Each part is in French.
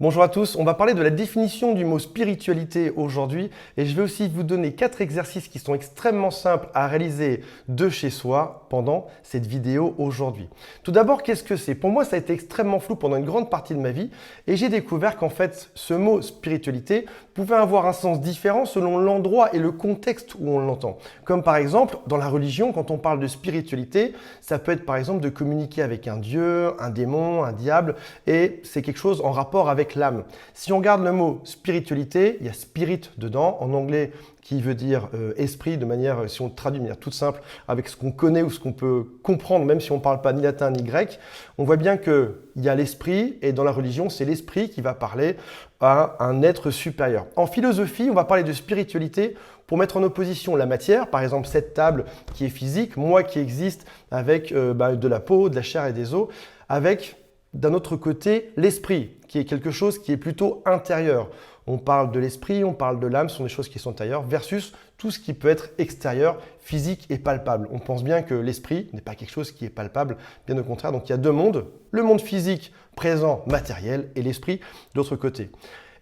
Bonjour à tous, on va parler de la définition du mot spiritualité aujourd'hui et je vais aussi vous donner 4 exercices qui sont extrêmement simples à réaliser de chez soi pendant cette vidéo aujourd'hui. Tout d'abord, qu'est-ce que c'est? Pour moi, ça a été extrêmement flou pendant une grande partie de ma vie et j'ai découvert qu'en fait, ce mot spiritualité pouvait avoir un sens différent selon l'endroit et le contexte où on l'entend. Comme par exemple, dans la religion, quand on parle de spiritualité, ça peut être par exemple de communiquer avec un dieu, un démon, un diable et c'est quelque chose en rapport avec l'âme. Si on regarde le mot spiritualité, il y a spirit dedans, en anglais qui veut dire esprit, de manière, si on le traduit de manière toute simple, avec ce qu'on connaît ou ce qu'on peut comprendre, même si on ne parle pas ni latin ni grec, on voit bien qu'il y a l'esprit, et dans la religion, c'est l'esprit qui va parler à un être supérieur. En philosophie, on va parler de spiritualité pour mettre en opposition la matière, par exemple cette table qui est physique, moi qui existe avec de la peau, de la chair et des os, avec d'un autre côté l'esprit, qui est quelque chose qui est plutôt intérieur. On parle de l'esprit, on parle de l'âme, ce sont des choses qui sont intérieures, versus tout ce qui peut être extérieur, physique et palpable. On pense bien que l'esprit n'est pas quelque chose qui est palpable, bien au contraire. Donc il y a deux mondes, le monde physique, présent, matériel, et l'esprit de l'autre côté.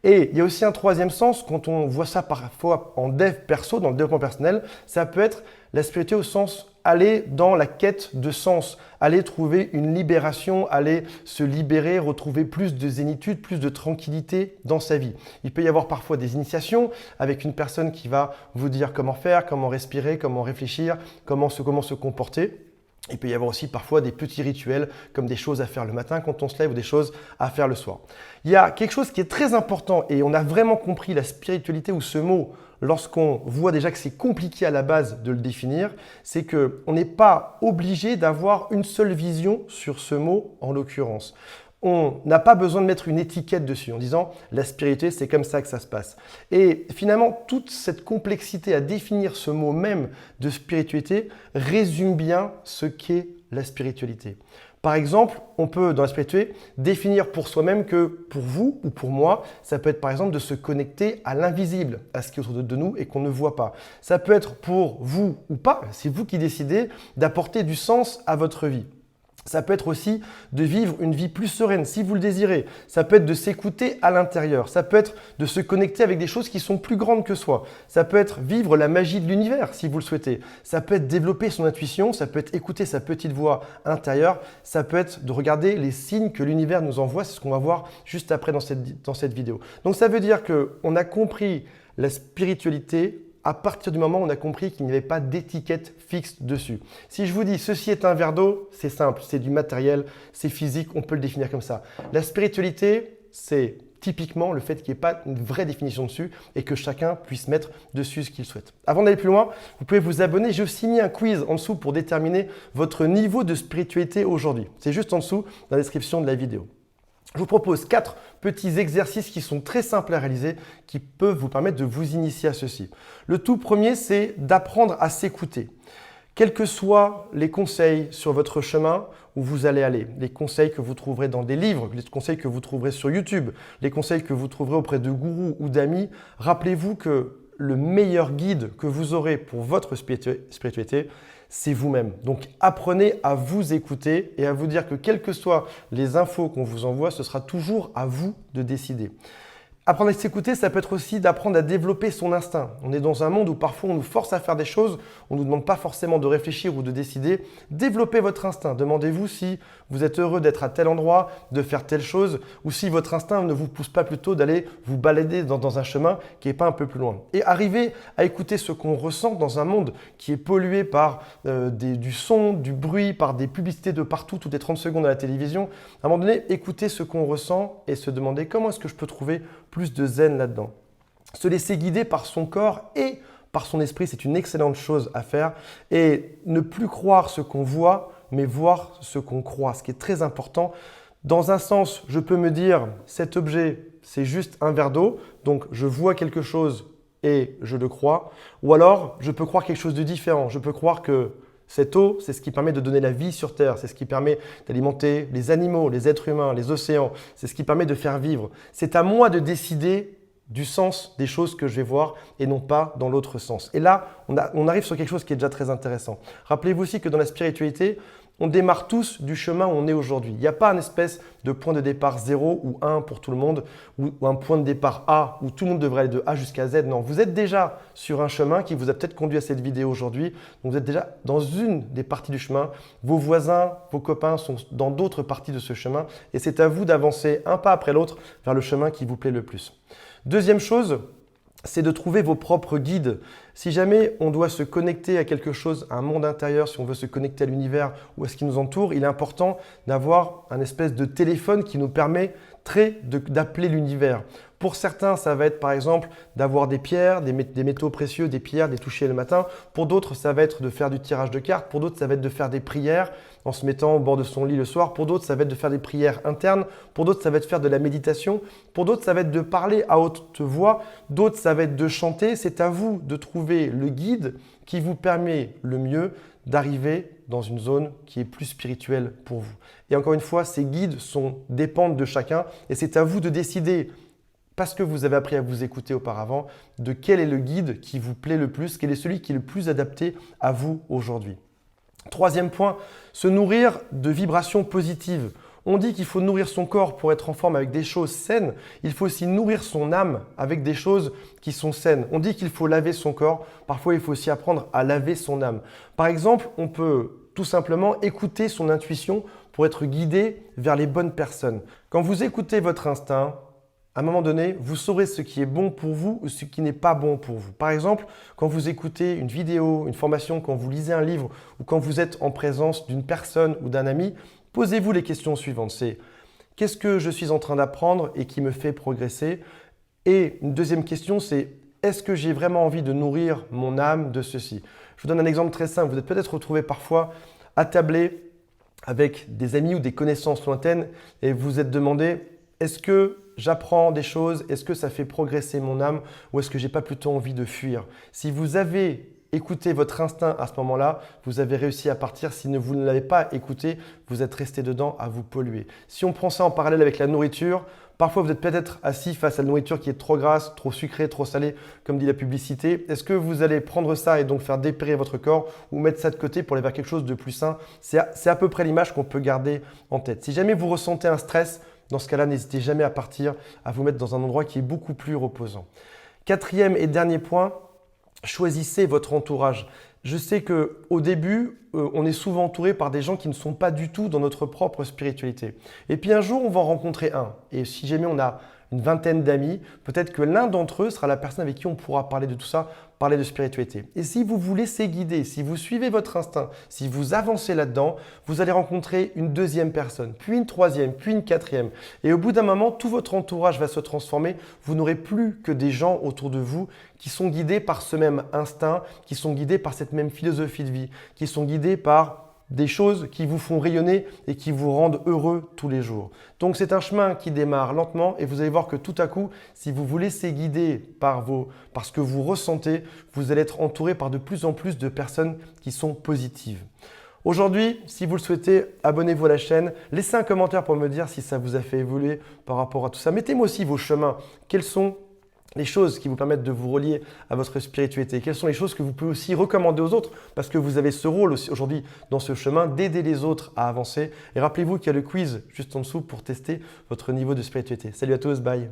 Et il y a aussi un troisième sens, quand on voit ça parfois en dev perso, dans le développement personnel, ça peut être la spiritualité au sens aller dans la quête de sens, aller trouver une libération, aller se libérer, retrouver plus de zénitude, plus de tranquillité dans sa vie. Il peut y avoir parfois des initiations avec une personne qui va vous dire comment faire, comment respirer, comment réfléchir, comment se comporter. Il peut y avoir aussi parfois des petits rituels comme des choses à faire le matin quand on se lève ou des choses à faire le soir. Il y a quelque chose qui est très important et on a vraiment compris la spiritualité ou ce mot lorsqu'on voit déjà que c'est compliqué à la base de le définir, c'est qu'on n'est pas obligé d'avoir une seule vision sur ce mot en l'occurrence. On n'a pas besoin de mettre une étiquette dessus en disant la spiritualité, c'est comme ça que ça se passe. Et finalement, toute cette complexité à définir ce mot même de spiritualité résume bien ce qu'est la spiritualité. Par exemple, on peut, dans la spiritualité, définir pour soi-même que pour vous ou pour moi, ça peut être par exemple de se connecter à l'invisible, à ce qui est autour de nous et qu'on ne voit pas. Ça peut être pour vous ou pas, c'est vous qui décidez d'apporter du sens à votre vie. Ça peut être aussi de vivre une vie plus sereine si vous le désirez. Ça peut être de s'écouter à l'intérieur. Ça peut être de se connecter avec des choses qui sont plus grandes que soi. Ça peut être vivre la magie de l'univers si vous le souhaitez. Ça peut être développer son intuition. Ça peut être écouter sa petite voix intérieure. Ça peut être de regarder les signes que l'univers nous envoie. C'est ce qu'on va voir juste après dans cette vidéo. Donc ça veut dire qu'on a compris la spiritualité à partir du moment où on a compris qu'il n'y avait pas d'étiquette fixe dessus. Si je vous dis ceci est un verre d'eau, c'est simple, c'est du matériel, c'est physique, on peut le définir comme ça. La spiritualité, c'est typiquement le fait qu'il n'y ait pas une vraie définition dessus et que chacun puisse mettre dessus ce qu'il souhaite. Avant d'aller plus loin, vous pouvez vous abonner. J'ai aussi mis un quiz en dessous pour déterminer votre niveau de spiritualité aujourd'hui. C'est juste en dessous dans la description de la vidéo. Je vous propose 4 petits exercices qui sont très simples à réaliser, qui peuvent vous permettre de vous initier à ceci. Le tout premier, c'est d'apprendre à s'écouter. Quels que soient les conseils sur votre chemin où vous allez aller, les conseils que vous trouverez dans des livres, les conseils que vous trouverez sur YouTube, les conseils que vous trouverez auprès de gourous ou d'amis, rappelez-vous que le meilleur guide que vous aurez pour votre spiritualité, c'est vous-même. Donc apprenez à vous écouter et à vous dire que quelles que soient les infos qu'on vous envoie, ce sera toujours à vous de décider. Apprendre à s'écouter, ça peut être aussi d'apprendre à développer son instinct. On est dans un monde où parfois on nous force à faire des choses, on ne nous demande pas forcément de réfléchir ou de décider. Développez votre instinct. Demandez-vous si vous êtes heureux d'être à tel endroit, de faire telle chose, ou si votre instinct ne vous pousse pas plutôt d'aller vous balader dans un chemin qui n'est pas un peu plus loin. Et arrivez à écouter ce qu'on ressent dans un monde qui est pollué par du son, du bruit, par des publicités de partout, toutes les 30 secondes à la télévision. À un moment donné, écoutez ce qu'on ressent et se demander comment est-ce que je peux trouver plus de zen là-dedans. Se laisser guider par son corps et par son esprit, c'est une excellente chose à faire. Et ne plus croire ce qu'on voit, mais voir ce qu'on croit, ce qui est très important. Dans un sens, je peux me dire, cet objet, c'est juste un verre d'eau, donc je vois quelque chose et je le crois. Ou alors, je peux croire quelque chose de différent. Je peux croire que cette eau, c'est ce qui permet de donner la vie sur Terre, c'est ce qui permet d'alimenter les animaux, les êtres humains, les océans, c'est ce qui permet de faire vivre. C'est à moi de décider du sens des choses que je vais voir et non pas dans l'autre sens. Et là, on arrive sur quelque chose qui est déjà très intéressant. Rappelez-vous aussi que dans la spiritualité, on démarre tous du chemin où on est aujourd'hui. Il n'y a pas un espèce de point de départ 0 ou 1 pour tout le monde, ou un point de départ A où tout le monde devrait aller de A jusqu'à Z. Non, vous êtes déjà sur un chemin qui vous a peut-être conduit à cette vidéo aujourd'hui. Donc vous êtes déjà dans une des parties du chemin. Vos voisins, vos copains sont dans d'autres parties de ce chemin. Et c'est à vous d'avancer un pas après l'autre vers le chemin qui vous plaît le plus. Deuxième chose, c'est de trouver vos propres guides. Si jamais on doit se connecter à quelque chose, à un monde intérieur, si on veut se connecter à l'univers ou à ce qui nous entoure, il est important d'avoir un espèce de téléphone qui nous permettrait d'appeler l'univers. Pour certains, ça va être par exemple d'avoir des pierres, des métaux précieux, des pierres, des toucher le matin. Pour d'autres, ça va être de faire du tirage de cartes. Pour d'autres, ça va être de faire des prières en se mettant au bord de son lit le soir. Pour d'autres, ça va être de faire des prières internes. Pour d'autres, ça va être de faire de la méditation. Pour d'autres, ça va être de parler à haute voix. D'autres, ça va être de chanter. C'est à vous de trouver le guide qui vous permet le mieux d'arriver dans une zone qui est plus spirituelle pour vous. Et encore une fois, ces guides dépendent de chacun et c'est à vous de décider, parce que vous avez appris à vous écouter auparavant, de quel est le guide qui vous plaît le plus, quel est celui qui est le plus adapté à vous aujourd'hui. Troisième point, se nourrir de vibrations positives. On dit qu'il faut nourrir son corps pour être en forme avec des choses saines. Il faut aussi nourrir son âme avec des choses qui sont saines. On dit qu'il faut laver son corps. Parfois, il faut aussi apprendre à laver son âme. Par exemple, on peut tout simplement écouter son intuition pour être guidé vers les bonnes personnes. Quand vous écoutez votre instinct, à un moment donné, vous saurez ce qui est bon pour vous ou ce qui n'est pas bon pour vous. Par exemple, quand vous écoutez une vidéo, une formation, quand vous lisez un livre ou quand vous êtes en présence d'une personne ou d'un ami, posez-vous les questions suivantes. C'est qu'est-ce que je suis en train d'apprendre et qui me fait progresser? Et une deuxième question, c'est est-ce que j'ai vraiment envie de nourrir mon âme de ceci? Je vous donne un exemple très simple. Vous êtes peut-être retrouvé parfois attablé avec des amis ou des connaissances lointaines et vous vous êtes demandé est-ce que j'apprends des choses? Est-ce que ça fait progresser mon âme? Ou est-ce que j'ai pas plutôt envie de fuir? Si vous avez écouté votre instinct à ce moment-là, vous avez réussi à partir. Si vous ne l'avez pas écouté, vous êtes resté dedans à vous polluer. Si on prend ça en parallèle avec la nourriture, parfois vous êtes peut-être assis face à la nourriture qui est trop grasse, trop sucrée, trop salée, comme dit la publicité. Est-ce que vous allez prendre ça et donc faire dépérir votre corps ou mettre ça de côté pour aller vers quelque chose de plus sain? C'est à peu près l'image qu'on peut garder en tête. Si jamais vous ressentez un stress, dans ce cas-là, n'hésitez jamais à partir, à vous mettre dans un endroit qui est beaucoup plus reposant. Quatrième et dernier point, choisissez votre entourage. Je sais qu'au début, on est souvent entouré par des gens qui ne sont pas du tout dans notre propre spiritualité. Et puis un jour, on va en rencontrer un. Et si jamais on a une vingtaine d'amis, peut-être que l'un d'entre eux sera la personne avec qui on pourra parler de tout ça, parler de spiritualité. Et si vous vous laissez guider, si vous suivez votre instinct, si vous avancez là-dedans, vous allez rencontrer une deuxième personne, puis une troisième, puis une quatrième. Et au bout d'un moment, tout votre entourage va se transformer. Vous n'aurez plus que des gens autour de vous qui sont guidés par ce même instinct, qui sont guidés par cette même philosophie de vie, qui sont guidés par des choses qui vous font rayonner et qui vous rendent heureux tous les jours. Donc c'est un chemin qui démarre lentement et vous allez voir que tout à coup, si vous vous laissez guider par ce que vous ressentez, vous allez être entouré par de plus en plus de personnes qui sont positives. Aujourd'hui, si vous le souhaitez, abonnez-vous à la chaîne, laissez un commentaire pour me dire si ça vous a fait évoluer par rapport à tout ça. Mettez-moi aussi vos chemins. Quels sont les choses qui vous permettent de vous relier à votre spiritualité? Quelles sont les choses que vous pouvez aussi recommander aux autres? Parce que vous avez ce rôle aussi aujourd'hui dans ce chemin d'aider les autres à avancer. Et rappelez-vous qu'il y a le quiz juste en dessous pour tester votre niveau de spiritualité. Salut à tous, bye!